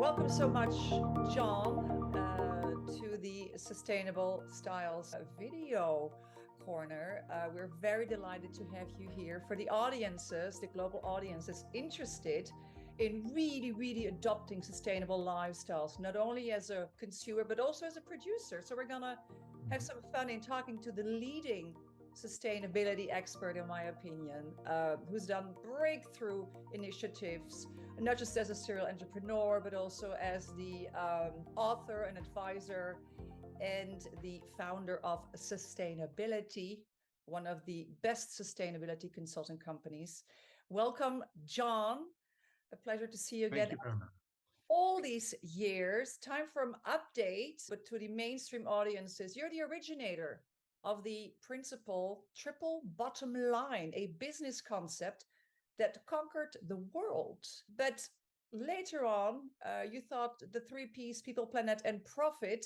Welcome so much, John, to the Sustainable Styles video corner. We're very delighted to have you here. For the audiences, the global audiences interested in really adopting sustainable lifestyles, not only as a consumer, but also as a producer. So we're going to have some fun in talking to the leading sustainability expert, in my opinion, who's done breakthrough initiatives, not just as a serial entrepreneur, but also as the author and advisor and the founder of Sustainability, one of the best sustainability consulting companies. Welcome, John. A pleasure to see you again. Thank you very much. All these years, time for an update, but to the mainstream audiences, you're the originator of the principle triple bottom line, a business concept that conquered the world. But later on, you thought the three P's, people, planet, and profit,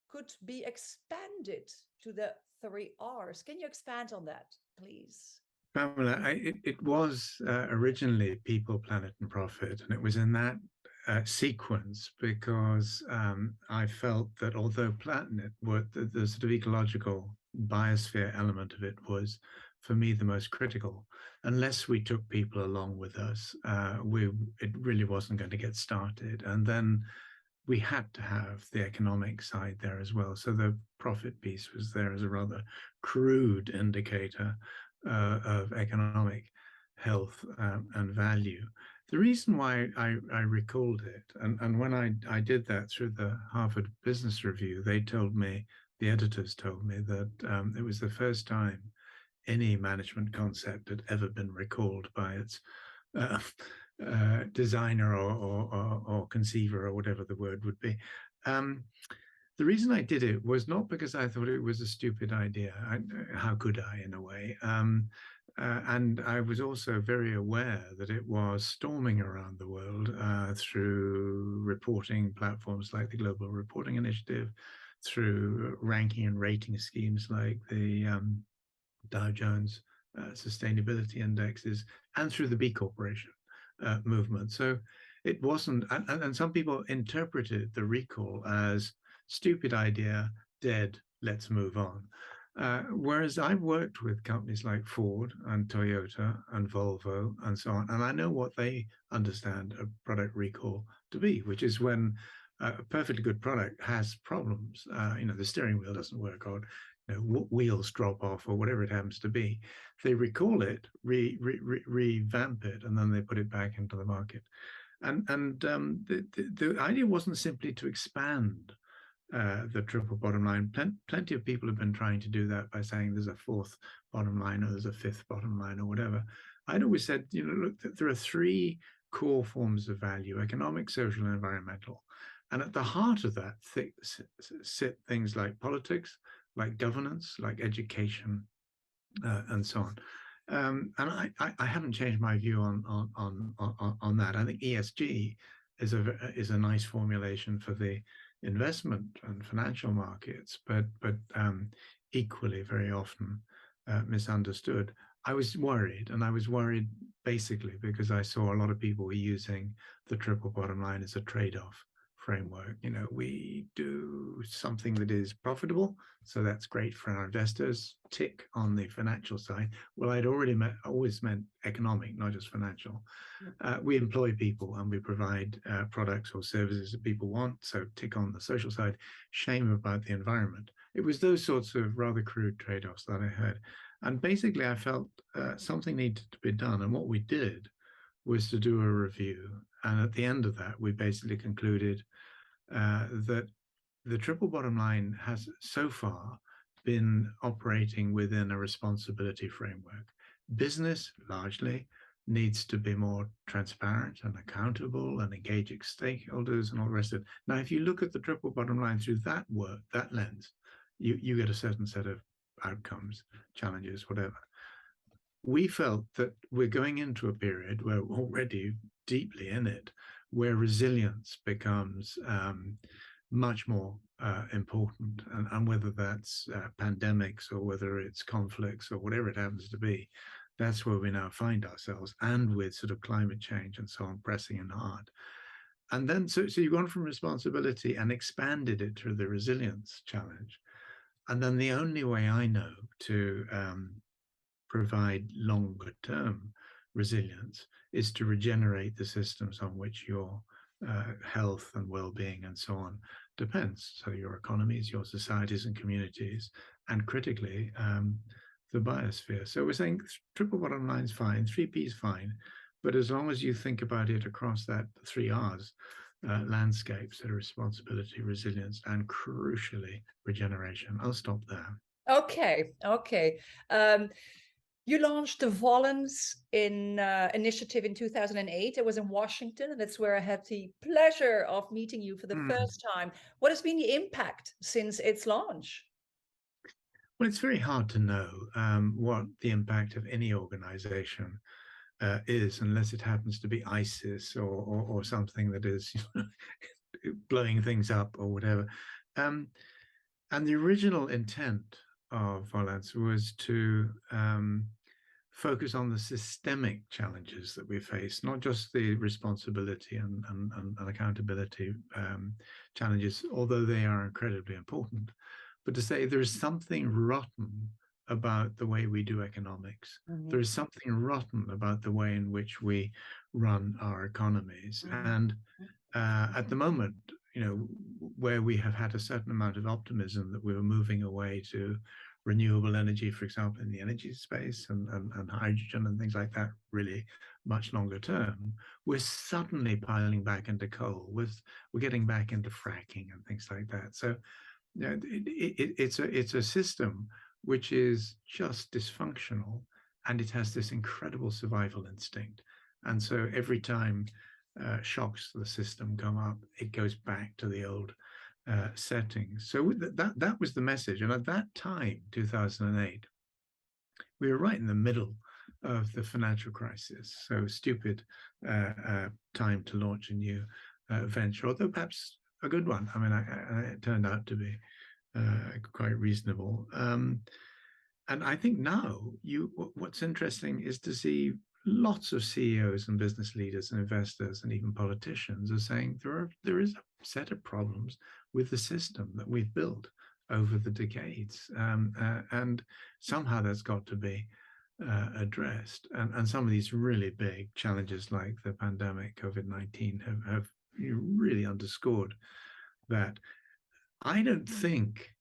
could be expanded to the three R's. Can you expand on that, please? Pamela, it was originally people, planet, and profit, and it was in that sequence because I felt that although planet, the sort of ecological biosphere element of it was, for me, the most critical. Unless we took people along with us, it really wasn't going to get started. And then we had to have the economic side there as well. So the profit piece was there as a rather crude indicator of economic health and value. The reason why I recalled it, and when I did that through the Harvard Business Review, they told me, the editors told me that it was the first time any management concept had ever been recalled by its designer or conceiver or whatever the word would be. The reason I did it was not because I thought it was a stupid idea. How could I, in a way? And I was also very aware that it was storming around the world through reporting platforms like the Global Reporting Initiative, through ranking and rating schemes like the Dow Jones Sustainability Indexes, and through the B Corporation movement. So it wasn't, and some people interpreted the recall as stupid idea, dead, let's move on. Whereas I've worked with companies like Ford and Toyota and Volvo and so on, and I know what they understand a product recall to be, which is when a perfectly good product has problems. The steering wheel doesn't work, or wheels drop off, or whatever it happens to be. They recall it, revamp it, and then they put it back into the market. And the idea wasn't simply to expand the triple bottom line. Plenty of people have been trying to do that by saying there's a fourth bottom line or there's a fifth bottom line or whatever. I'd always said, look, there are three core forms of value: economic, social, and environmental. And at the heart of that sit things like politics, like governance, like education, and so on. And I haven't changed my view on that. I think ESG is a nice formulation for the investment and financial markets, but equally very often misunderstood. I was worried, and I was worried basically because I saw a lot of people using the triple bottom line as a trade-off framework. We do something that is profitable, so that's great for our investors. Tick on the financial side. Well, I'd always meant economic, not just financial. We employ people and we provide products or services that people want, so tick on the social side. Shame about the environment. It was those sorts of rather crude trade-offs that I heard, and basically I felt something needed to be done, and what we did was to do a review. And at the end of that, we basically concluded that the triple bottom line has so far been operating within a responsibility framework. Business largely needs to be more transparent and accountable and engaging stakeholders and all the rest of it. Now, if you look at the triple bottom line through that lens, you get a certain set of outcomes, challenges, whatever. We felt that we're going into a period where we're already deeply in it, where resilience becomes much more important, and whether that's pandemics or whether it's conflicts or whatever it happens to be, that's where we now find ourselves, and with sort of climate change and so on pressing in hard. and then so you've gone from responsibility and expanded it to the resilience challenge. And then the only way I know to provide longer term resilience is to regenerate the systems on which your health and well-being and so on depends. So your economies, your societies and communities, and critically, the biosphere. So we're saying triple bottom line is fine, 3P is fine, but as long as you think about it across that 3Rs, landscape, so responsibility, resilience, and crucially, regeneration. I'll stop there. Okay. You launched the VOLANS initiative in 2008. It was in Washington, and that's where I had the pleasure of meeting you for the first time. What has been the impact since its launch? Well, it's very hard to know what the impact of any organization is, unless it happens to be ISIS or something that is blowing things up or whatever. And the original intent of VOLANS was to focus on the systemic challenges that we face, not just the responsibility and accountability challenges, although they are incredibly important, but to say there is something rotten about the way we do economics. There is something rotten about the way in which we run our economies. And at the moment, where we have had a certain amount of optimism that we were moving away to renewable energy, for example, in the energy space and hydrogen and things like that, really much longer term, we're suddenly piling back into coal. We're getting back into fracking and things like that. So it's a system which is just dysfunctional, and it has this incredible survival instinct. And so every time shocks to the system come up, it goes back to the old settings. So that was the message. And at that time, 2008, we were right in the middle of the financial crisis. So stupid time to launch a new venture, although perhaps a good one. I mean, it turned out to be quite reasonable. And I think now what's interesting is to see lots of CEOs and business leaders and investors and even politicians are saying there is a set of problems with the system that we've built over the decades, and somehow that's got to be addressed. And some of these really big challenges, like the pandemic, COVID-19, have really underscored that. I don't think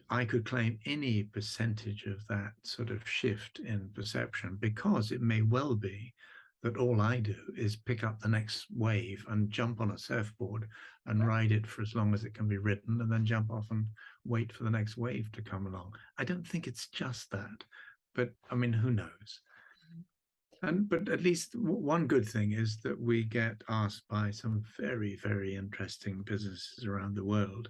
I could claim any percentage of that sort of shift in perception, because it may well be that all I do is pick up the next wave and jump on a surfboard and ride it for as long as it can be ridden, and then jump off and wait for the next wave to come along. I don't think it's just that, but I mean, who knows? But at least one good thing is that we get asked by some very, very interesting businesses around the world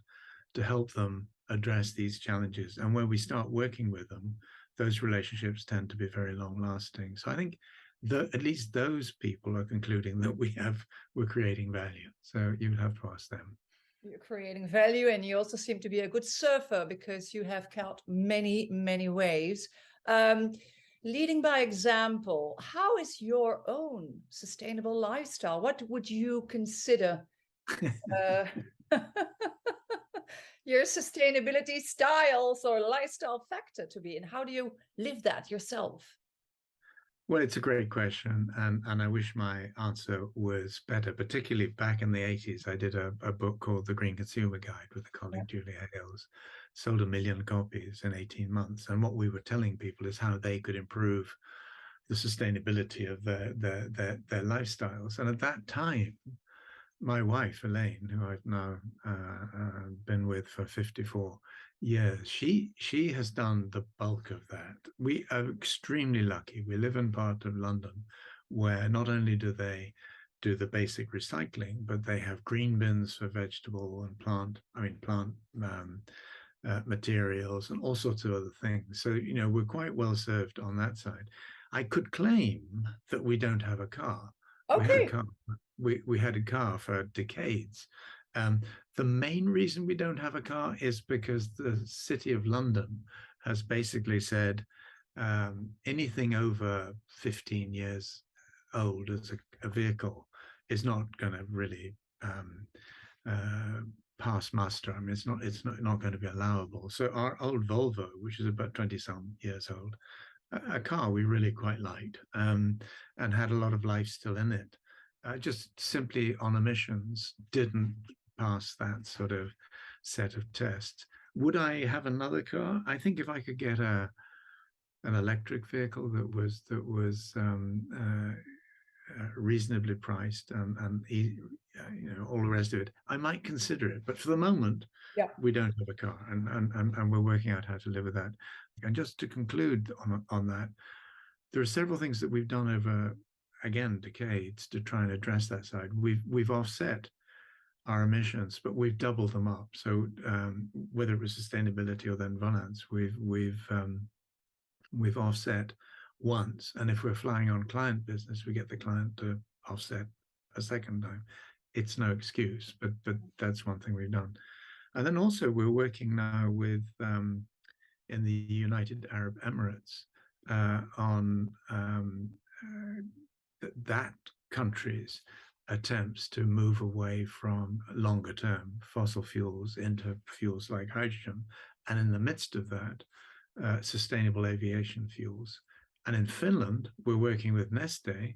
to help them address these challenges. And when we start working with them, those relationships tend to be very long lasting. So I think that at least those people are concluding that we're creating value. So you would have to ask them. You're creating value, and you also seem to be a good surfer because you have caught many, many waves. Leading by example, how is your own sustainable lifestyle? What would you consider your sustainability styles or lifestyle factor to be, and how do you live that yourself? Well, it's a great question, and I wish my answer was better. Particularly back in the 80s, I did a book called The Green Consumer Guide with a colleague, Julia Hales, sold 1 million copies in 18 months. And what we were telling people is how they could improve the sustainability of their lifestyles. And at that time, my wife, Elaine, who I've now been with for 54 years, she has done the bulk of that. We are extremely lucky. We live in part of London where not only do they do the basic recycling, but they have green bins for vegetable and plant materials and all sorts of other things. So, we're quite well served on that side. I could claim that we don't have a car. Okay. We had a car for decades. The main reason we don't have a car is because the City of London has basically said anything over 15 years old as a vehicle is not going to really pass muster. I mean, it's not going to be allowable. So our old Volvo, which is about 20-some years old, a car we really quite liked, and had a lot of life still in it, just simply on emissions didn't pass that sort of set of tests. Would I have another car? I think if I could get an electric vehicle that was reasonably priced and all the rest of it, I might consider it. But for the moment, Yeah. we don't have a car, and we're working out how to live with that. And just to conclude on that, there are several things that we've done over, again, decades to try and address that side. We've offset our emissions, but we've doubled them up. So whether it was sustainability or then VOLANS, we've offset once, and if we're flying on client business, we get the client to offset a second time. It's no excuse, but that's one thing we've done. And then also we're working now with in the United Arab Emirates on that country's attempts to move away from longer term fossil fuels into fuels like hydrogen, and in the midst of that, sustainable aviation fuels. And in Finland, we're working with Neste,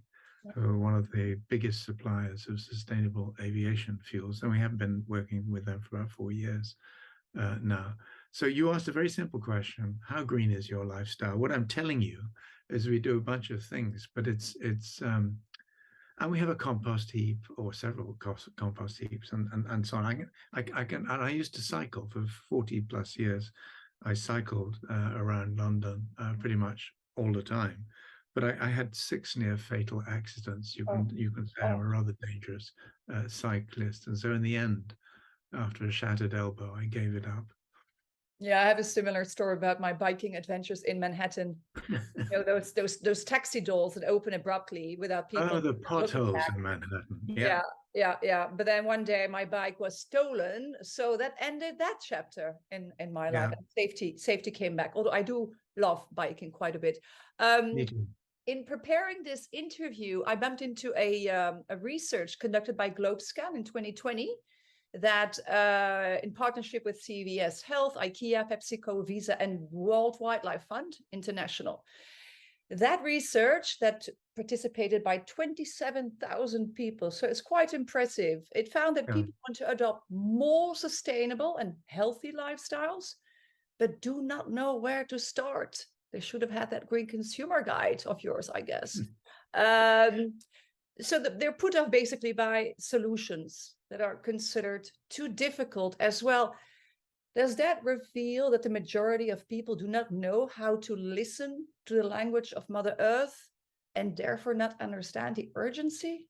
who are one of the biggest suppliers of sustainable aviation fuels, and we have been working with them for about 4 years now. So you asked a very simple question: how green is your lifestyle? What I'm telling you is we do a bunch of things, but it's and we have a compost heap, or several compost heaps, and so on. I used to cycle for 40+ years. I cycled around London pretty much all the time, but I had 6 near fatal accidents. You can say I'm a rather dangerous cyclist, and so in the end, after a shattered elbow, I gave it up. Yeah, I have a similar story about my biking adventures in Manhattan. Those taxi doors that open abruptly without people. Oh, the potholes in Manhattan. Yeah. But then one day my bike was stolen, so that ended that chapter in my life. And safety came back. Although I do love biking quite a bit. In preparing this interview, I bumped into a research conducted by GlobeScan in 2020. That in partnership with CVS Health, IKEA, PepsiCo, Visa, and World Wildlife Fund International. That research that participated by 27,000 people, so it's quite impressive. It found that people want to adopt more sustainable and healthy lifestyles, but do not know where to start. They should have had that green consumer guide of yours, I guess. So they're put off basically by solutions that are considered too difficult as well. Does that reveal that the majority of people do not know how to listen to the language of Mother Earth and therefore not understand the urgency?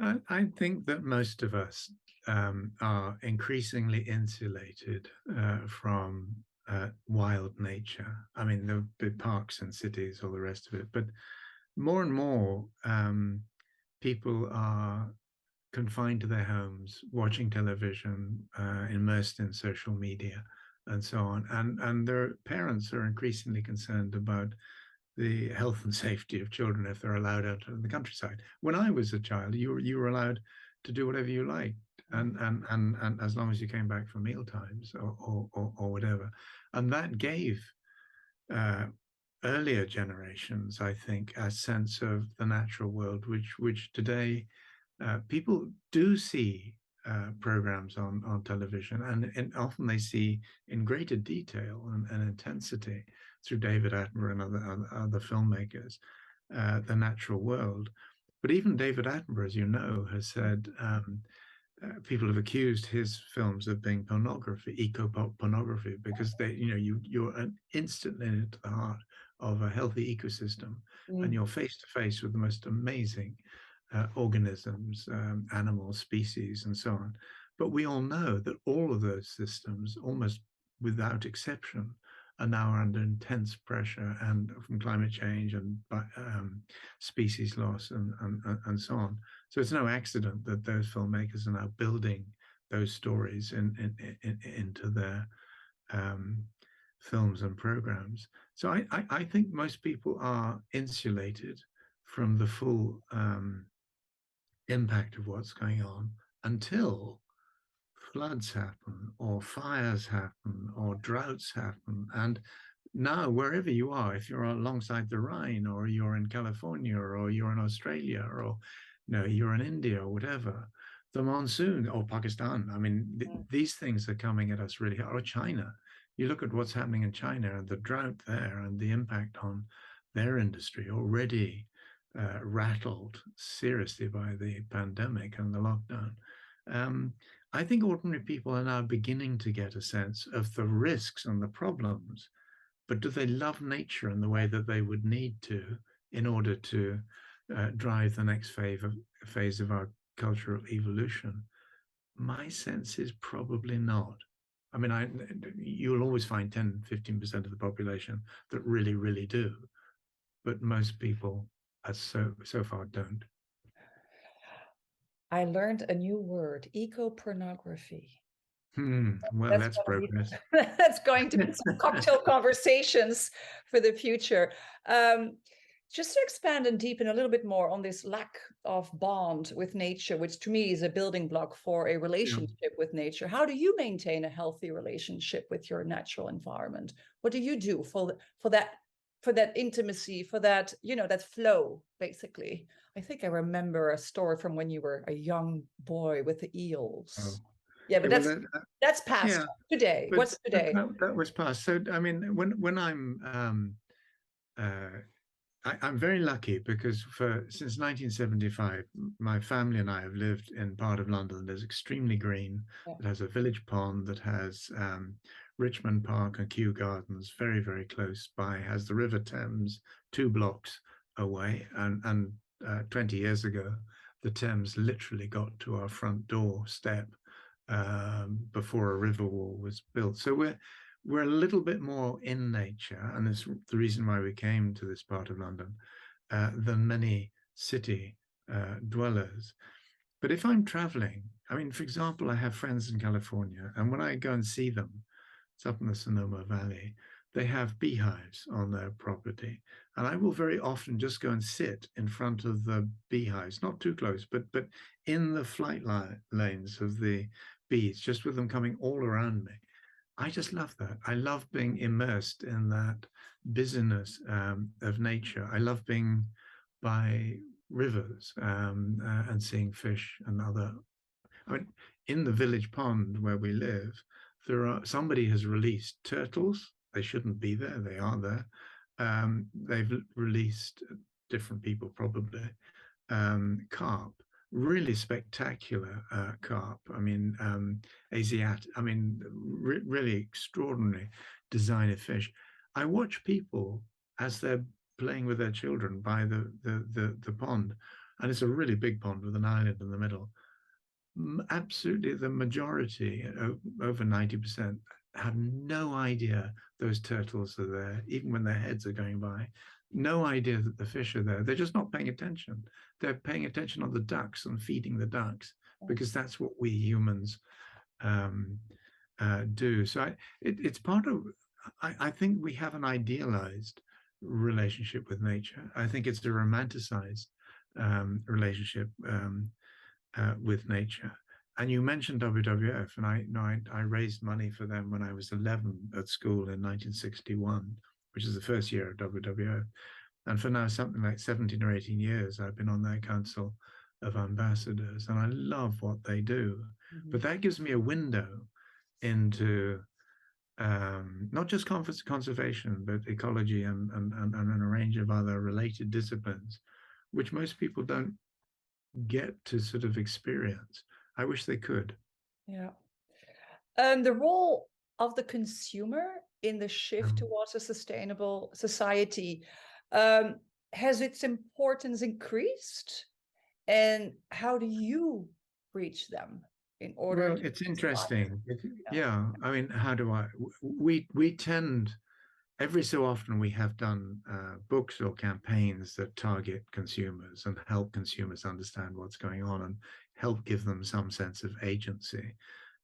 I think that most of us are increasingly insulated from wild nature. I mean, there'll be parks and cities, all the rest of it, but more and more people are confined to their homes, watching television, immersed in social media, and so on. And their parents are increasingly concerned about the health and safety of children if they're allowed out in the countryside. When I was a child, you were allowed to do whatever you liked, and as long as you came back for meal times or whatever. And that gave earlier generations, I think, a sense of the natural world, which today people do see programs on television, and often they see in greater detail and intensity through David Attenborough and other filmmakers the natural world. But even David Attenborough, as you know, has said people have accused his films of being pornography, eco-pornography, because you're instantly into the heart of a healthy ecosystem, and you're face to face with the most amazing organisms, animals, species, and so on. But we all know that all of those systems, almost without exception, are now under intense pressure, and from climate change and species loss and so on. So it's no accident that those filmmakers are now building those stories into their films and programs. So I think most people are insulated from the full impact of what's going on until floods happen or fires happen or droughts happen. And now, wherever you are, if you're alongside the Rhine or you're in California or you're in Australia or you're in India or whatever, the monsoon or Pakistan, I mean, these things are coming at us really hard. Or China, you look at what's happening in China and the drought there and the impact on their industry already rattled seriously by the pandemic and the lockdown. I think ordinary people are now beginning to get a sense of the risks and the problems, but do they love nature in the way that they would need to in order to drive the next phase of our cultural evolution? My sense is probably not. I mean, you'll always find 10, 15% of the population that really, really do, but most people so far don't. I learned a new word, eco-pornography. Well, that's progress. That's going to be some cocktail conversations for the future. Just to expand and deepen a little bit more on this lack of bond with nature, which to me is a building block for a relationship with nature. How do you maintain a healthy relationship with your natural environment? What do you do for that intimacy, for that, that flow, basically? I think I remember a story from when you were a young boy with the eels. Oh. Yeah, but well, that's past today. But What's today? That was past. So I mean, when I'm I'm very lucky because since 1975, my family and I have lived in part of London that's extremely green. Yeah. It has a village pond that has Richmond Park and Kew Gardens very, very close by, has the River Thames 2 blocks away. And 20 years ago, the Thames literally got to our front door step before a river wall was built. So we're a little bit more in nature, and it's the reason why we came to this part of London than many city dwellers. But if I'm traveling, I mean, for example, I have friends in California, and when I go and see them, it's up in the Sonoma Valley, they have beehives on their property. And I will very often just go and sit in front of the beehives, not too close, but in the flight lanes of the bees, just with them coming all around me. I just love that. I love being immersed in that busyness of nature. I love being by rivers and seeing fish and other. I mean, in the village pond where we live, somebody has released turtles. They shouldn't be there. They are there. They've released different people probably carp. Really spectacular carp. I mean, Asiatic. I mean, really extraordinary design of fish. I watch people as they're playing with their children by the pond, and it's a really big pond with an island in the middle. Absolutely, the majority, over 90%, have no idea those turtles are there, even when their heads are going by. No idea that the fish are there. They're just not paying attention. They're paying attention on the ducks and feeding the ducks, because that's what we humans do. So it's part of, I think we have an idealized relationship with nature. I think it's a romanticized relationship with nature. And you mentioned WWF, and I raised money for them when I was 11 at school in 1961, which is the first year of WWF. And for now, something like 17 or 18 years, I've been on their council of ambassadors, and I love what they do. Mm-hmm. But that gives me a window into not just conservation, but ecology and a range of other related disciplines, which most people don't get to sort of experience. I wish they could. Yeah. The role of the consumer in the shift towards a sustainable society, has its importance increased? And how do you reach them in order? Well, it's interesting. Yeah. I mean, how do we tend, every so often we have done books or campaigns that target consumers and help consumers understand what's going on and help give them some sense of agency.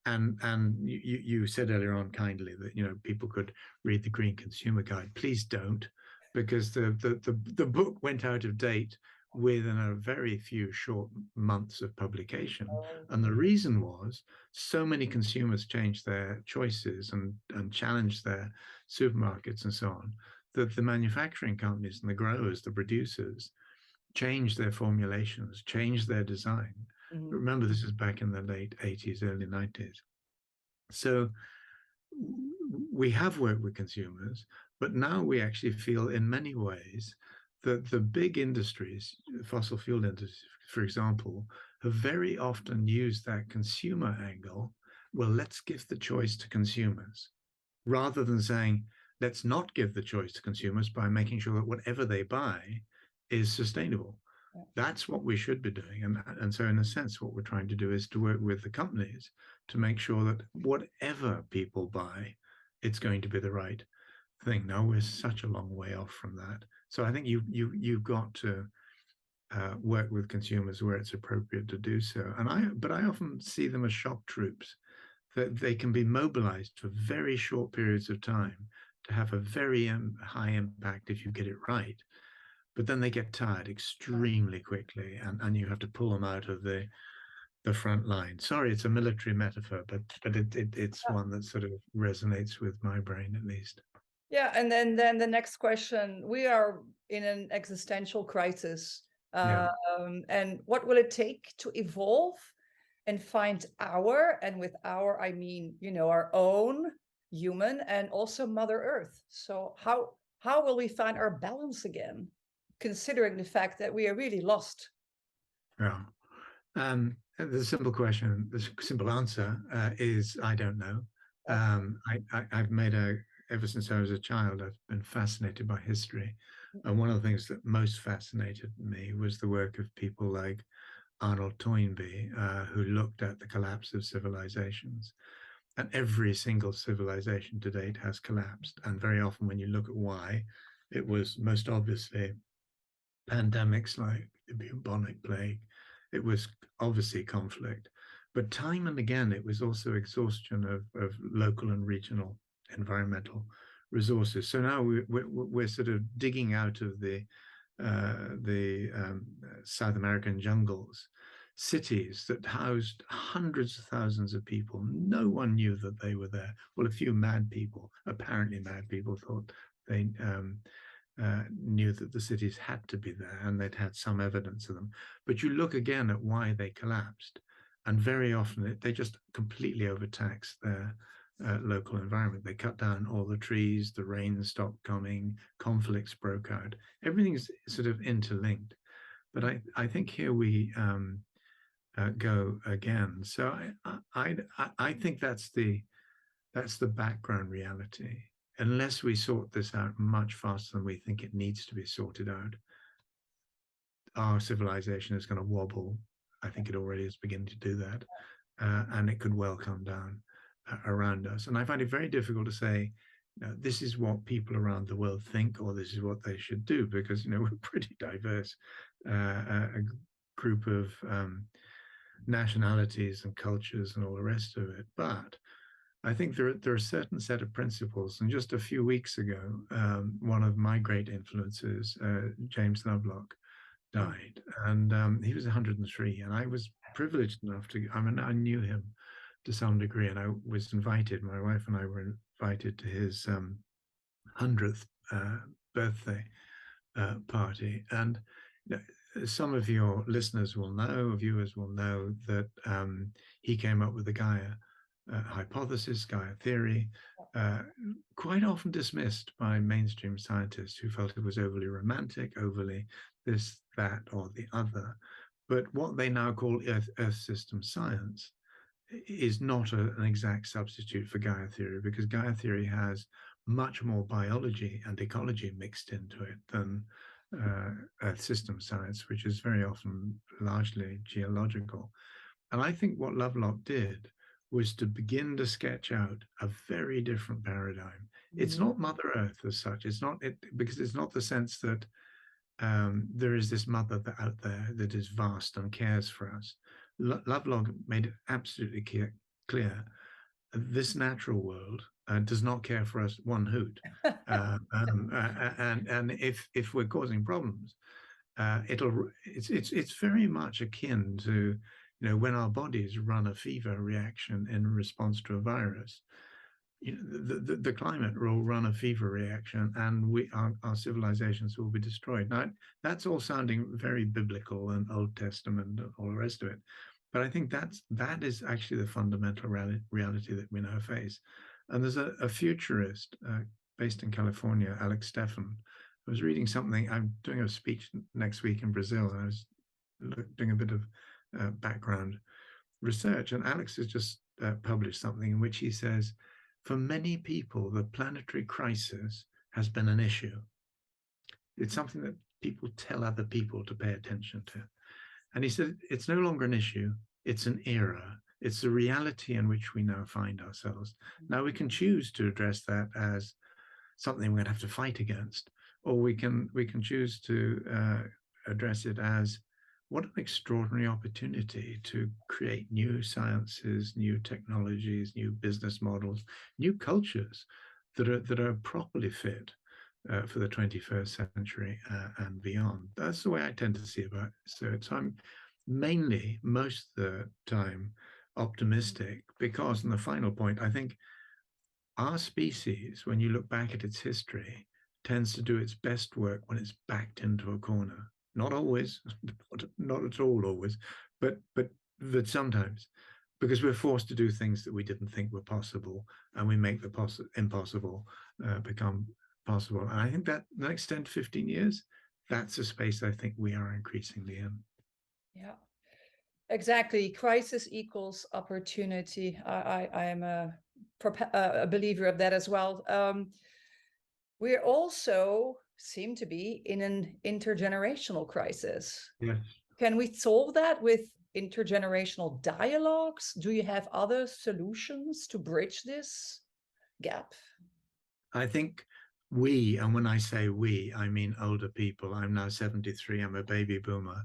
And you said earlier on kindly that people could read the Green Consumer Guide. Please don't, because the book went out of date within a very few short months of publication. Oh. And the reason was so many consumers changed their choices and challenged their supermarkets and so on, that the manufacturing companies and the growers, the producers, changed their formulations, changed their design. Mhm. Remember, this is back in the late 80s, early 90s. So we have worked with consumers, but now we actually feel in many ways that the big industries, fossil fuel industries, for example, have very often used that consumer angle. Well, let's give the choice to consumers, rather than saying, let's not give the choice to consumers by making sure that whatever they buy is sustainable. Yeah. That's what we should be doing. And so in a sense, what we're trying to do is to work with the companies to make sure that whatever people buy, it's going to be the right thing. Now we're such a long way off from that. So I think you've got to work with consumers where it's appropriate to do so. But I often see them as shock troops, that they can be mobilized for very short periods of time to have a very high impact if you get it right. But then they get tired extremely quickly, and you have to pull them out of the front line. Sorry, it's a military metaphor, but it's one that sort of resonates with my brain at least. Yeah, and then the next question: we are in an existential crisis, Yeah. and what will it take to evolve and find our, and with our I mean, our own human and also Mother Earth. So how will we find our balance again, considering the fact that we are really lost? Yeah. The simple question, the simple answer is I don't know. I've made ever since I was a child, I've been fascinated by history. And one of the things that most fascinated me was the work of people like Arnold Toynbee, who looked at the collapse of civilizations. And every single civilization to date has collapsed. And very often, when you look at why, it was most obviously pandemics like the bubonic plague. It was obviously conflict. But time and again, it was also exhaustion of local and regional environmental resources. So now we're sort of digging out of the South American jungles, cities that housed hundreds of thousands of people. No one knew that they were there. Well, a few mad people, apparently mad people, thought they knew that the cities had to be there and they'd had some evidence of them. But you look again at why they collapsed, and very often they just completely overtaxed their local environment. They cut down all the trees, the rain stopped coming, conflicts broke out. Everything's sort of interlinked. But I think here we go again. So I think that's the background reality. Unless we sort this out much faster than we think it needs to be sorted out, our civilization is going to wobble. I think it already is beginning to do that, and it could well come down around us. And I find it very difficult to say, this is what people around the world think, or this is what they should do, because we're a pretty diverse a group of nationalities and cultures and all the rest of it. But I think there are a certain set of principles. And just a few weeks ago, one of my great influences, James Lovelock, died. And he was 103. And I was privileged enough I knew him to some degree. And I was invited, my wife and I were invited to his 100th birthday party. And some of your listeners will know, viewers will know, that he came up with the Gaia hypothesis, Gaia theory, quite often dismissed by mainstream scientists who felt it was overly romantic, overly this, that, or the other. But what they now call Earth system science is not an exact substitute for Gaia theory, because Gaia theory has much more biology and ecology mixed into it than Earth system science, which is very often largely geological. And I think what Lovelock did was to begin to sketch out a very different paradigm. It's not Mother Earth as such. It's not it, because it's not the sense that there is this mother out there that is vast and cares for us. Lovelock made it absolutely clear this natural world does not care for us one hoot. And if we're causing problems, it's very much akin to, when our bodies run a fever reaction in response to a virus. The climate will run a fever reaction, and our civilizations will be destroyed. Now, that's all sounding very biblical and Old Testament and all the rest of it, but I think that is actually the fundamental reality that we now face. And there's a futurist based in California, Alex Steffen. I was reading something. I'm doing a speech next week in Brazil, and I was doing a bit of background research, and Alex has just published something in which he says, for many people, the planetary crisis has been an issue. It's something that people tell other people to pay attention to. And he said, it's no longer an issue, it's an era. It's the reality in which we now find ourselves. Now, we can choose to address that as something we're going to have to fight against, or we can choose to address it as, what an extraordinary opportunity to create new sciences, new technologies, new business models, new cultures that are properly fit for the 21st century and beyond. That's the way I tend to see about it. So I'm mainly, most of the time, optimistic, because, and the final point, I think our species, when you look back at its history, tends to do its best work when it's backed into a corner. Not always, not at all always, but sometimes, because we're forced to do things that we didn't think were possible, and we make the impossible become possible. And I think that the next 10 to 15 years, that's a space I think we are increasingly in. Yeah, exactly. Crisis equals opportunity. I am a believer of that as well. We also seem to be in an intergenerational crisis. Yes. Can we solve that with intergenerational dialogues? Do you have other solutions to bridge this gap? I think we, and when I say we, I mean older people. I'm now 73. I'm a baby boomer.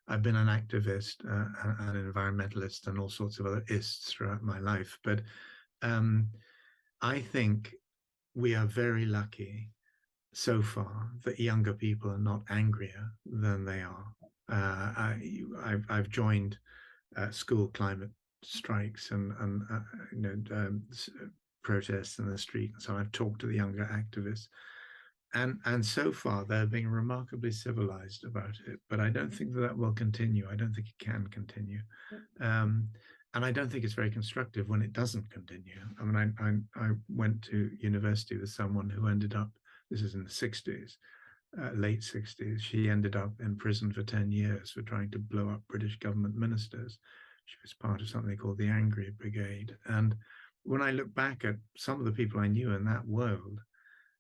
I've been an activist, an environmentalist, and all sorts of other ists throughout my life. But I think we are very lucky so far that younger people are not angrier than they are. I've joined school climate strikes and protests in the street, and so I've talked to the younger activists, and so far they're being remarkably civilized about it. But I don't think that will continue. I don't think it can continue, and I don't think it's very constructive when it doesn't continue. I mean, I went to university with someone who ended up. This is in the 60s. Late 60s, she ended up in prison for 10 years for trying to blow up British government ministers. She was part of something called the Angry Brigade. And when I look back at some of the people I knew in that world,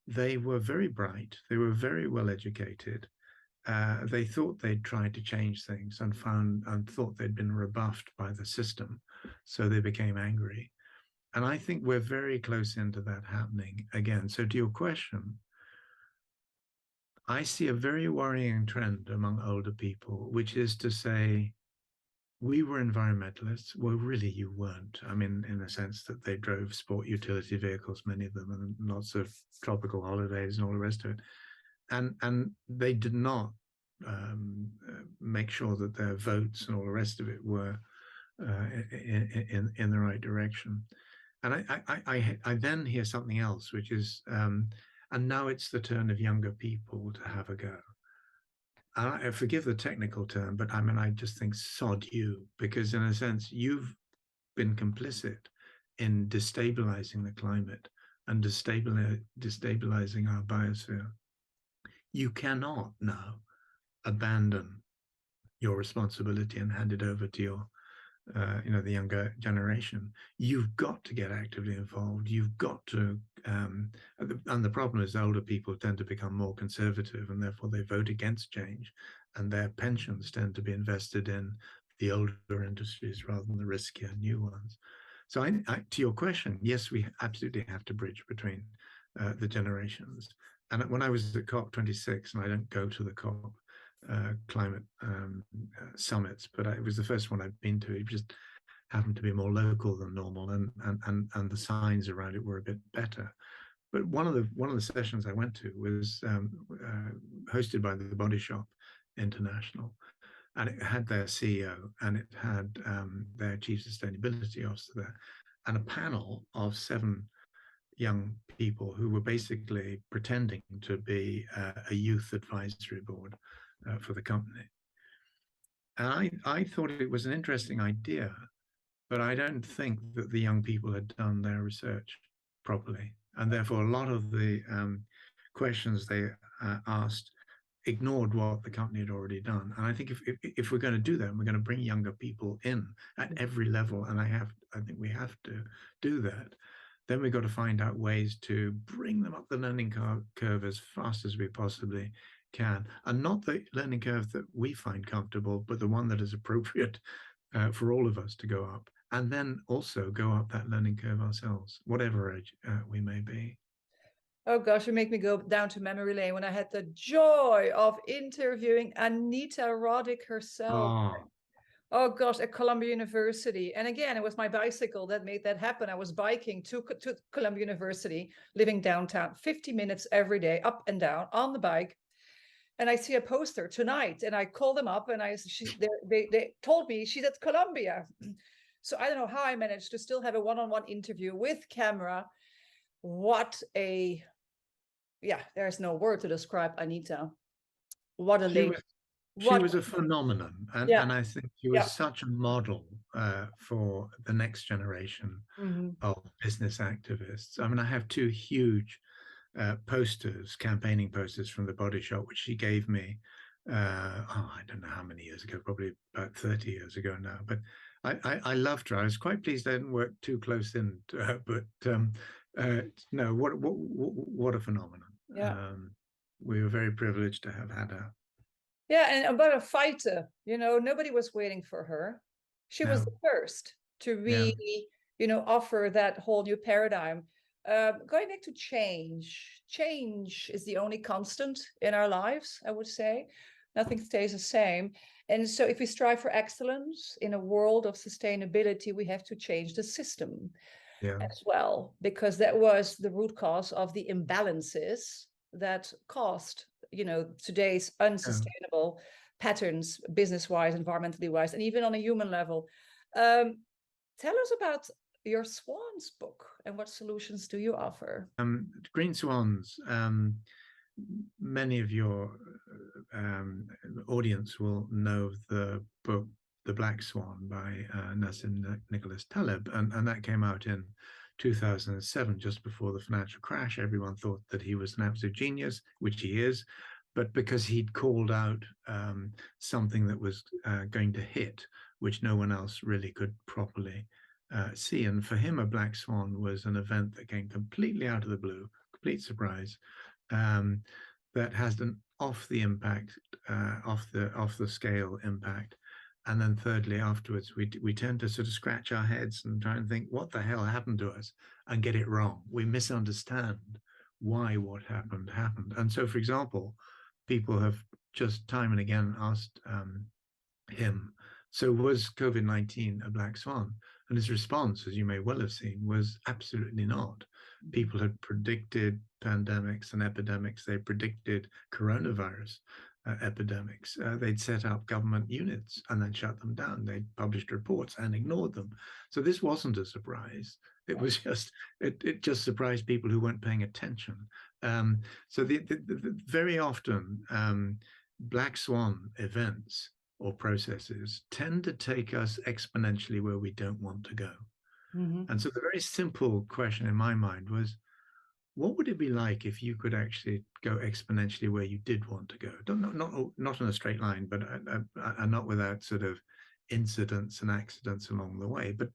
they were very bright. They were very well educated. They thought they'd tried to change things and thought they'd been rebuffed by the system. So they became angry. And I think we're very close into that happening again. So to your question, I see a very worrying trend among older people, which is to say, we were environmentalists. Well, really, you weren't. I mean, in the sense that they drove sport utility vehicles, many of them, and lots of tropical holidays and all the rest of it. And they did not make sure that their votes and all the rest of it were in the right direction. And I then hear something else, which is, and now it's the turn of younger people to have a go. I forgive the technical term, but I mean, I just think sod you, because in a sense, you've been complicit in destabilizing the climate and destabilizing our biosphere. You cannot now abandon your responsibility and hand it over to your the younger generation. You've got to get actively involved. You've got to, and the problem is older people tend to become more conservative, and therefore they vote against change, and their pensions tend to be invested in the older industries rather than the riskier new ones. So to your question, yes, we absolutely have to bridge between the generations. And when I was at COP26, and I don't go to the COP climate summits, but it was the first one I'd been to. It just happened to be more local than normal, and the signs around it were a bit better. But one of the sessions I went to was hosted by the Body Shop International, and it had their CEO and it had their chief sustainability officer there, and a panel of 7 young people who were basically pretending to be a youth advisory board for the company. And I thought it was an interesting idea, but I don't think that the young people had done their research properly. And therefore, a lot of the questions they asked ignored what the company had already done. And I think if we're going to do that, we're going to bring younger people in at every level, and I think we have to do that. Then we've got to find out ways to bring them up the learning curve as fast as we possibly can, and not the learning curve that we find comfortable, but the one that is appropriate for all of us to go up, and then also go up that learning curve ourselves, whatever age we may be. Oh gosh, you make me go down to memory lane when I had the joy of interviewing Anita Roddick herself. Oh gosh, at Columbia University. And again, it was my bicycle that made that happen. I was biking to Columbia University, living downtown, 50 minutes every day, up and down on the bike. And I see a poster tonight, and I called them up, and they told me she's at Columbia. So I don't know how I managed to still have a one-on-one interview with camera. There's no word to describe Anita. What a lady. She was a phenomenon, and I think she was such a model for the next generation of business activists. I mean, I have 2 huge campaigning posters from the Body Shop, which she gave me, I don't know how many years ago, probably about 30 years ago now. But I loved her. I was quite pleased I didn't work too close in to her, but no, what a phenomenon. We were very privileged to have had her. Yeah, and about a fighter, nobody was waiting for her. She was the first to really, offer that whole new paradigm. Going back to change is the only constant in our lives, I would say. Nothing stays the same. And so if we strive for excellence in a world of sustainability, we have to change the system as well, because that was the root cause of the imbalances that caused today's unsustainable patterns, business-wise, environmentally wise, and even on a human level. Tell us about your Swans book and what solutions do you offer? Green Swans. Many of your audience will know the book The Black Swan by Nassim Nicholas Taleb, and that came out in 2007, just before the financial crash. Everyone thought that he was an absolute genius, which he is, but because he'd called out something that was going to hit, which no one else really could properly see. And for him, a black swan was an event that came completely out of the blue, complete surprise, that has an off the scale impact. And then thirdly, afterwards, we tend to sort of scratch our heads and try and think, what the hell happened to us, and get it wrong. We misunderstand why what happened. And so, for example, people have just time and again asked him, so was COVID-19 a black swan? And his response, as you may well have seen, was absolutely not. People had predicted pandemics and epidemics. They predicted coronavirus epidemics. They'd set up government units and then shut them down. They'd published reports and ignored them. So this wasn't a surprise. It was just, it just surprised people who weren't paying attention. So very often, black swan events or processes tend to take us exponentially where we don't want to go. And so the very simple question in my mind was, what would it be like if you could actually go exponentially where you did want to go? Not in a straight line, but not without sort of incidents and accidents along the way, but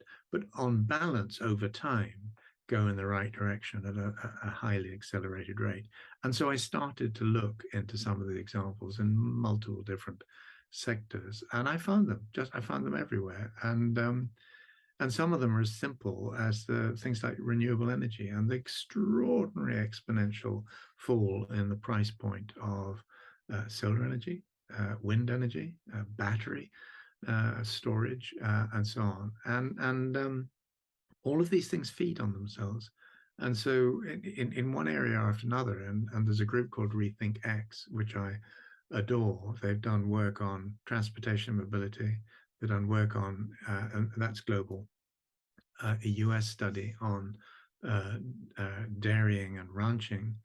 on balance over time, go in the right direction at a highly accelerated rate. And so I started to look into some of the examples in multiple different sectors, and I found them everywhere. And some of them are as simple as the things like renewable energy and the extraordinary exponential fall in the price point of solar energy, wind energy, battery storage, and so on. And all of these things feed on themselves. And so in one area after another, and there's a group called Rethink X, which I adore. They've done work on transportation mobility. They've done work on, and that's global, a US study on dairying and ranching,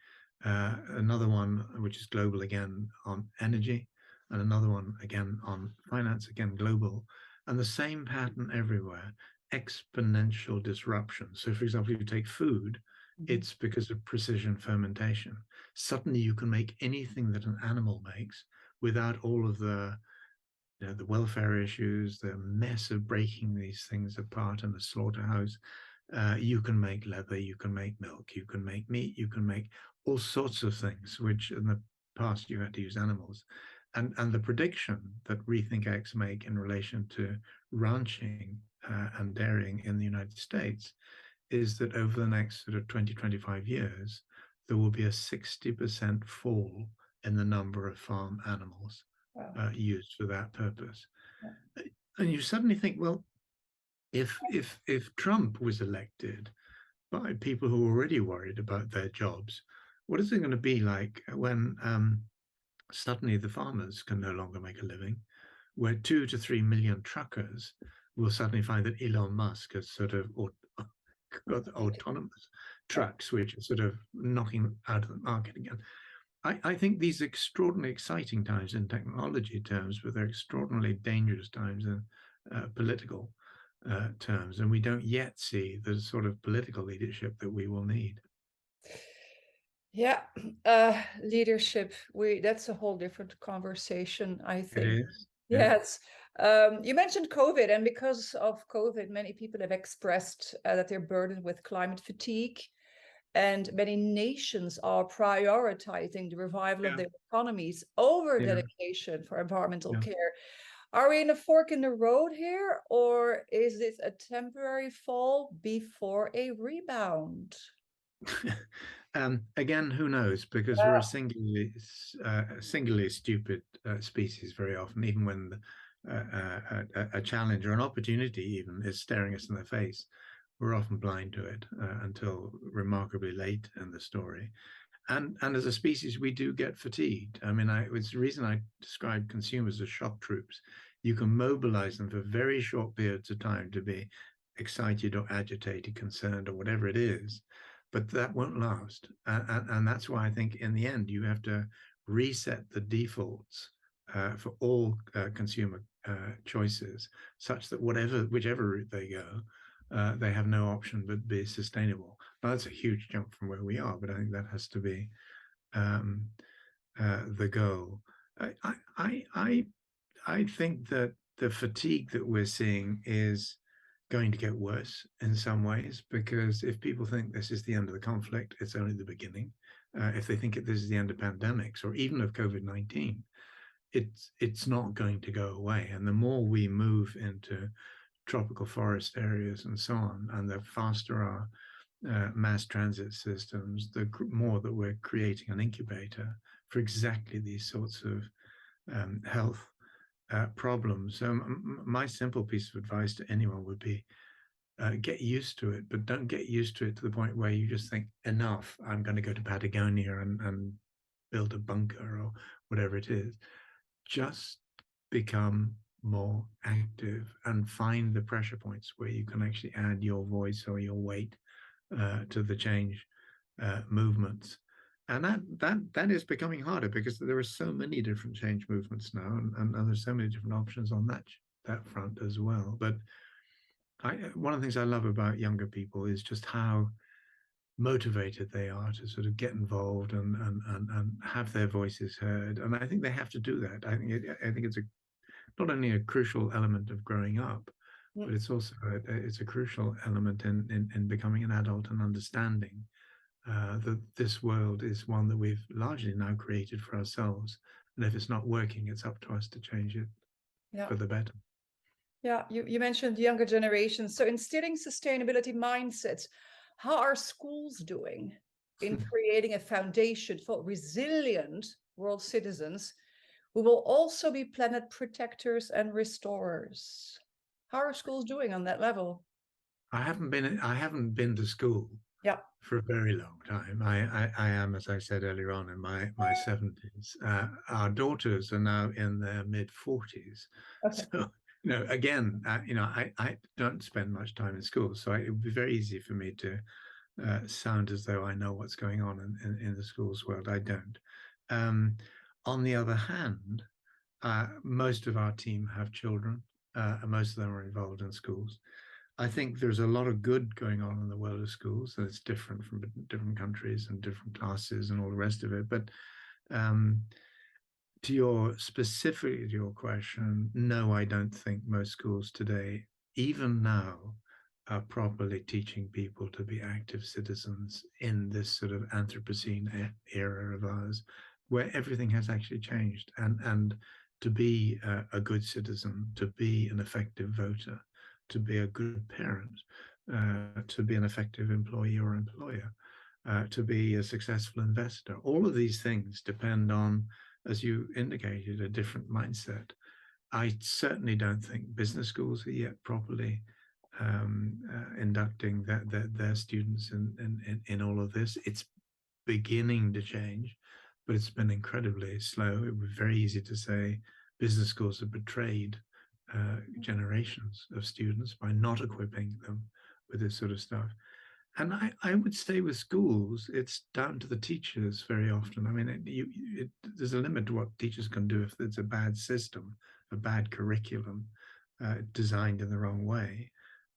another one which is global again on energy, and another one again on finance, again global, and the same pattern everywhere: exponential disruption. So, for example, if you take food, it's because of precision fermentation. Suddenly you can make anything that an animal makes without all of the the welfare issues, the mess of breaking these things apart in the slaughterhouse. You can make leather, you can make milk, you can make meat, you can make all sorts of things, which in the past you had to use animals. And the prediction that Rethink X make in relation to ranching and dairying in the United States is that over the next sort of 20, 25 years, there will be a 60% fall in the number of farm animals used for that purpose. Yeah. And you suddenly think, well, if Trump was elected by people who are already worried about their jobs, what is it going to be like when suddenly the farmers can no longer make a living, where 2 to 3 million truckers will suddenly find that Elon Musk has sort of got the autonomous trucks, which are sort of knocking out of the market again. I think these extraordinarily exciting times in technology terms, but they're extraordinarily dangerous times in political terms, and we don't yet see the sort of political leadership that we will need. Yeah, leadership. That's a whole different conversation, I think. It is. Yes. You mentioned COVID, and because of COVID, many people have expressed that they're burdened with climate fatigue, and many nations are prioritizing the revival of their economies over dedication for environmental care. Are we in a fork in the road here, or is this a temporary fall before a rebound? Again, who knows? Because we're a singularly stupid species very often, even when a challenge or an opportunity even is staring us in the face. We're often blind to it until remarkably late in the story. And as a species, we do get fatigued. I mean, it's the reason I describe consumers as shock troops. You can mobilize them for very short periods of time to be excited or agitated, concerned, or whatever it is, but that won't last. And that's why I think in the end, you have to reset the defaults for all consumer choices, such that whichever route they go, they have no option but be sustainable. Now, that's a huge jump from where we are, but I think that has to be the goal. I think that the fatigue that we're seeing is going to get worse in some ways, because if people think this is the end of the conflict, it's only the beginning. If they think this is the end of pandemics or even of COVID-19, it's not going to go away. And the more we move into tropical forest areas and so on, and the faster our mass transit systems, the more that we're creating an incubator for exactly these sorts of health problems. So my simple piece of advice to anyone would be get used to it, but don't get used to it to the point where you just think, enough, I'm going to go to Patagonia and build a bunker or whatever it is. Just become more active and find the pressure points where you can actually add your voice or your weight to the change movements. And that is becoming harder because there are so many different change movements now, and there's so many different options on that front as well. But one of the things I love about younger people is just how motivated they are to sort of get involved and have their voices heard. And I think they have to do that. I think it's not only a crucial element of growing up, but it's also it's a crucial element in becoming an adult and understanding that this world is one that we've largely now created for ourselves. And if it's not working, it's up to us to change it for the better. Yeah, you mentioned younger generations. So instilling sustainability mindsets, how are schools doing in creating a foundation for resilient world citizens who will also be planet protectors and restorers? How are schools doing on that level? I haven't been to school. Yeah. for a very long time. I am, as I said earlier on, in my 70s. Our daughters are now in their mid-40s. Okay. So, again, I don't spend much time in school, so it would be very easy for me to sound as though I know what's going on in the schools world. I don't. On the other hand, most of our team have children, and most of them are involved in schools. I think there's a lot of good going on in the world of schools, and it's different from different countries and different classes and all the rest of it. But um, specifically to your question, no, I don't think most schools today, even now, are properly teaching people to be active citizens in this sort of Anthropocene era of ours, where everything has actually changed, and to be a good citizen, to be an effective voter, to be a good parent, to be an effective employee or employer, to be a successful investor. All of these things depend on, as you indicated, a different mindset. I certainly don't think business schools are yet properly inducting their students in all of this. It's beginning to change, but it's been incredibly slow. It was very easy to say business schools have betrayed generations of students by not equipping them with this sort of stuff. And I would say with schools, it's down to the teachers very often. I mean, there's a limit to what teachers can do if it's a bad system, a bad curriculum designed in the wrong way.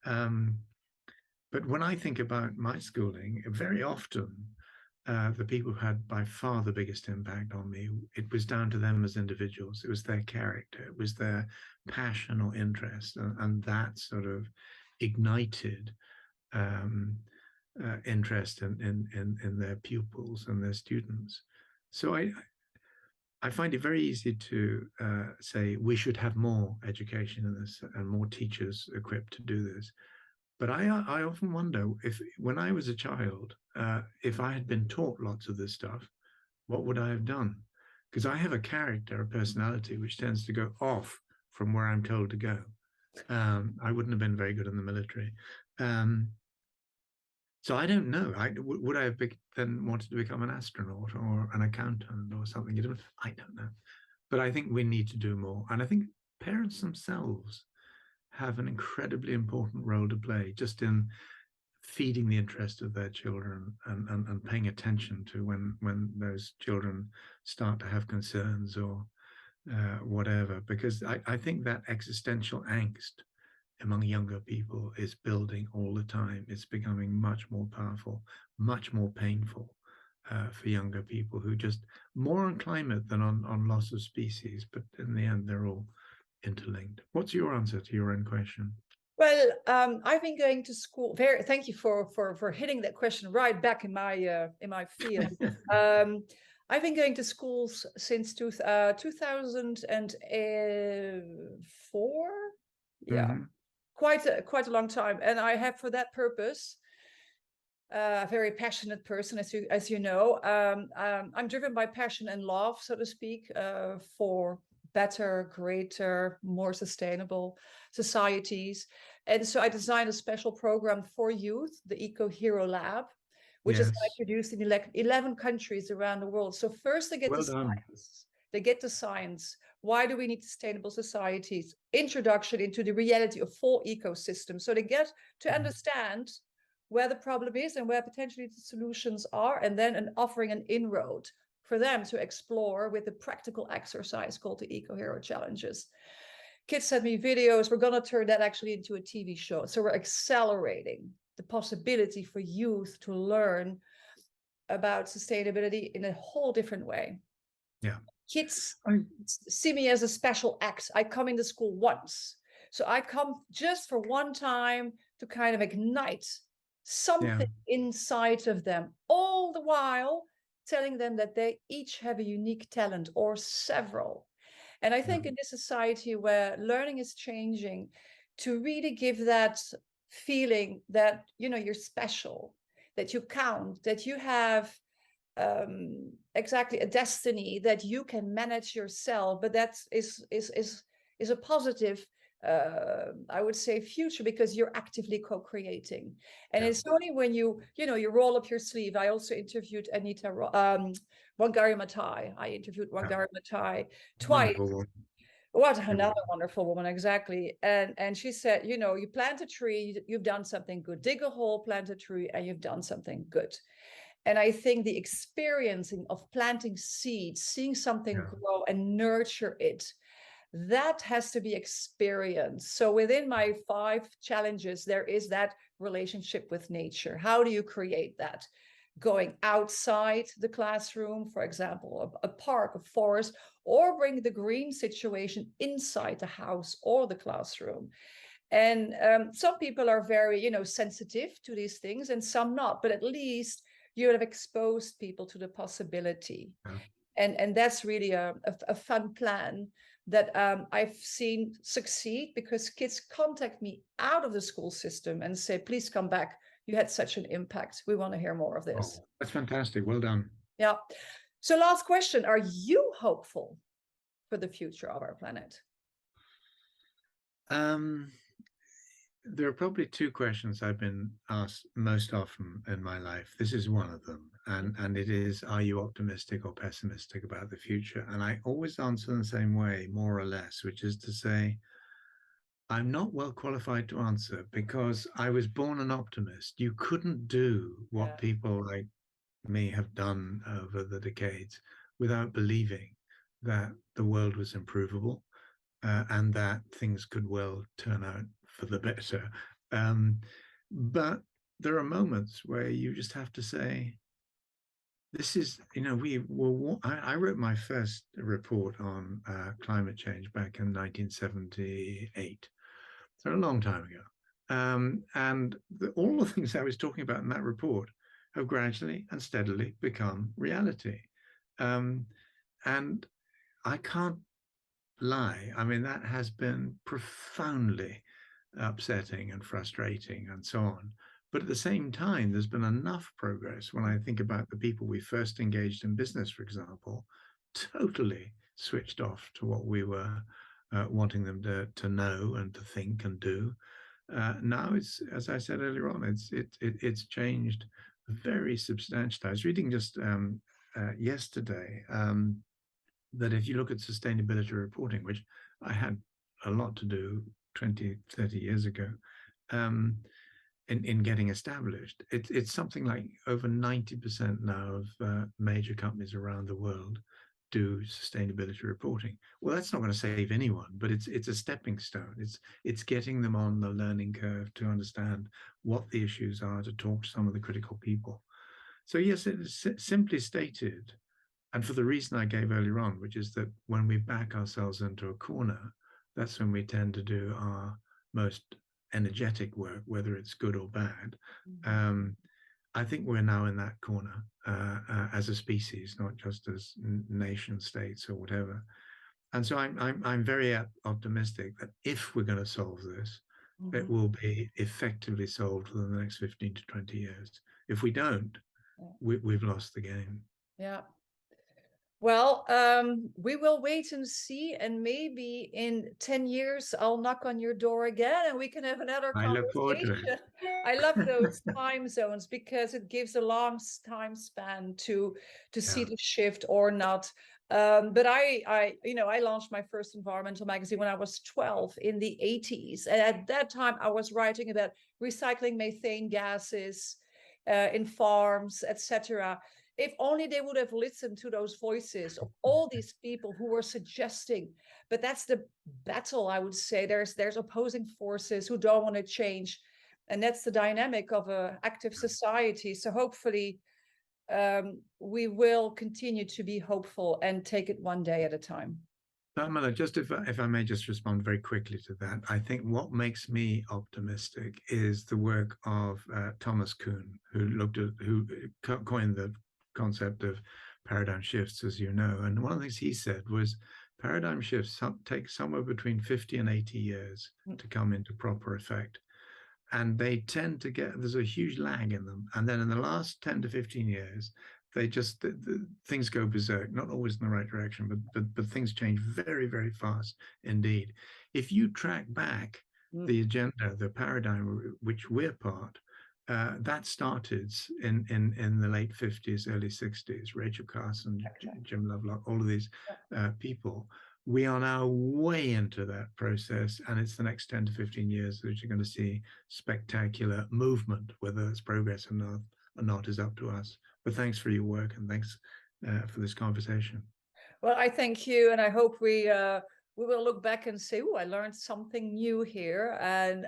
But when I think about my schooling, very often the people who had by far the biggest impact on me, it was down to them as individuals. It was their character, it was their passion or interest, and that sort of ignited interest in their pupils and their students. So I find it very easy to say we should have more education in this and more teachers equipped to do this. But I often wonder if, when I was a child, if I had been taught lots of this stuff, what would I have done? Because I have a character, a personality, which tends to go off from where I'm told to go. I wouldn't have been very good in the military. So I don't know. Would I have then wanted to become an astronaut or an accountant or something? I don't know. But I think we need to do more. And I think parents themselves have an incredibly important role to play, just in feeding the interest of their children and paying attention to when those children start to have concerns or whatever. Because I think that existential angst among younger people is building all the time. It's becoming much more powerful, much more painful for younger people, who just more on climate than on loss of species. But in the end, they're all interlinked. What's your answer to your own question? Well, I've been going to school. Thank you for hitting that question right back in my field. I've been going to schools since 2004. Yeah, Mm-hmm. quite a long time, and I have, for that purpose, a very passionate person, as you know. I'm driven by passion and love, so to speak, for better, greater, more sustainable societies. And so I designed a special program for youth, the Eco Hero Lab, which is now Yes. produced in 11 countries around the world. So first they get Well the done. science. They get the science. Why do we need sustainable societies? Introduction into the reality of full ecosystems. So they get to understand where the problem is and where potentially the solutions are, and then offering an inroad for them to explore with a practical exercise called the Eco Hero Challenges. Kids sent me videos. We're going to turn that actually into a TV show. So we're accelerating the possibility for youth to learn about sustainability in a whole different way. Yeah. Kids see me as a special act. I come into school once. So I come just for one time to kind of ignite something inside of them, all the while telling them that they each have a unique talent or several. And I think in this society where learning is changing, to really give that feeling that, you're special, that you count, that you have exactly a destiny that you can manage yourself, but that is a positive I would say future, because you're actively co-creating. And Yeah. it's only when you roll up your sleeve. I also interviewed Anita, Wangari Maathai. I interviewed Wangari Maathai twice. Wonderful one. What another wonderful woman, exactly. And she said, you plant a tree, you've done something good. Dig a hole, plant a tree, and you've done something good. And I think the experiencing of planting seeds, seeing something grow and nurture it, that has to be experienced. So within my 5 challenges, there is that relationship with nature. How do you create that? Going outside the classroom, for example, a park, a forest, or bring the green situation inside the house or the classroom. And some people are very, sensitive to these things, and some not. But at least you have exposed people to the possibility. Yeah. And that's really a fun plan that I've seen succeed, because kids contact me out of the school system and say, please come back. You had such an impact. We want to hear more of this. Oh, that's fantastic. Well done. Yeah. So last question. Are you hopeful for the future of our planet? There are probably 2 questions I've been asked most often in my life. This is one of them. And it is, are you optimistic or pessimistic about the future? And I always answer in the same way, more or less, which is to say, I'm not well qualified to answer, because I was born an optimist. You couldn't do what people like me have done over the decades without believing that the world was improvable, and that things could well turn out for the better. But there are moments where you just have to say, this is, I wrote my first report on climate change back in 1978. So a long time ago. And all the things I was talking about in that report have gradually and steadily become reality. And I can't lie. I mean, that has been profoundly upsetting and frustrating and so on. But at the same time, there's been enough progress when I think about the people we first engaged in business, for example, totally switched off to what we were wanting them to know and to think and do. Now it's, as I said earlier on, it's changed very substantially. I was reading just yesterday that if you look at sustainability reporting, which I had a lot to do 20, 30 years ago, in getting established, it's something like over 90% now of major companies around the world do sustainability reporting. Well, that's not going to save anyone, but it's a stepping stone. It's getting them on the learning curve to understand what the issues are, to talk to some of the critical people. So yes, it is simply stated, and for the reason I gave earlier on, which is that when we back ourselves into a corner, that's when we tend to do our most energetic work, whether it's good or bad. I think we're now in that corner as a species, not just as nation states or whatever. And so I'm very optimistic that if we're going to solve this, it will be effectively solved within the next 15 to 20 years. If we don't, we've lost the game. Yeah. Well, we will wait and see, and maybe in 10 years I'll knock on your door again and we can have another conversation. I look forward to it. I love those time zones, because it gives a long time span to see the shift or not. But I launched my first environmental magazine when I was 12 in the 80s. And at that time I was writing about recycling methane gases in farms, etc. If only they would have listened to those voices of all these people who were suggesting. But that's the battle, I would say. There's opposing forces who don't want to change. And that's the dynamic of an active society. So hopefully we will continue to be hopeful and take it one day at a time. Pamela, just if I may just respond very quickly to that, I think what makes me optimistic is the work of Thomas Kuhn, who coined the concept of paradigm shifts, as you know. And one of the things he said was paradigm shifts take somewhere between 50 and 80 years to come into proper effect. And they tend to there's a huge lag in them. And then in the last 10 to 15 years, things go berserk, not always in the right direction, but things change very, very fast indeed. If you track back the agenda, the paradigm which we're part, that started in the late 50s, early 60s. Rachel Carson, Jim Lovelock, all of these people. We are now way into that process, and it's the next 10 to 15 years that you're going to see spectacular movement. Whether it's progress or not is up to us. But thanks for your work, and thanks for this conversation. Well, I thank you, and I hope we will look back and say, "Oh, I learned something new here," and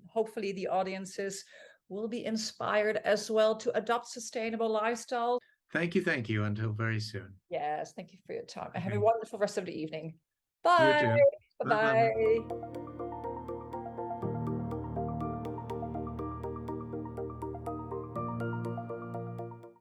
hopefully the audiences will be inspired as well to adopt sustainable lifestyles. Thank you, thank you. Until very soon. Yes, thank you for your time. Okay. Have a wonderful rest of the evening. You Bye. too. Bye-bye.